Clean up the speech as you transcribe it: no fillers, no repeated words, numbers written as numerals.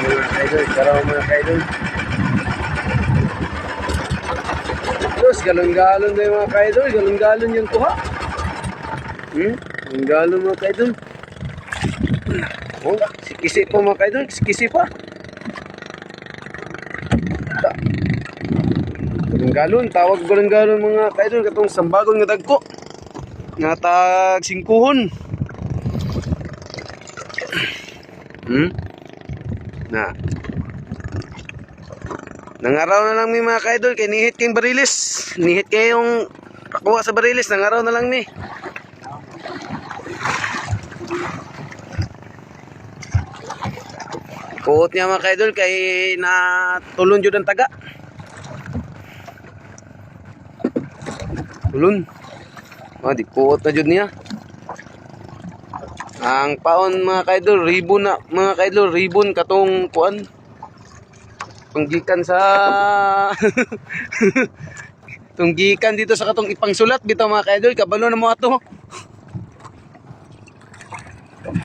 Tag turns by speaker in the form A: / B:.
A: mga kaidol, karaw mga kaidol. Diyos, galon-galon na yung mga kaidol, galon-galon yung kuha. Galon mga kaidol. Oh, sikisi pa mga kaidol, sikisi pa. Galon-galon, tawag galon-galon mga kaidol, katong sambagon nga dagko. Nga tag singkuhon. Na. Nangaraw na lang mi mga kaidol, kay nihit kayong barilis. Nihit kayong pakuha sa barilis, nangaraw na lang ni. Kuot niya mga kaidol, kay natulon jud ang taga. Tulon. Di kuot na jud niya. Ang paon mga kaidol, ribbon na mga kaidol, ribbon katong kuan. Tunggikan sa tunggikan dito sa katong ipangsulat bitaw mga kaidol, kabalo na mo ato.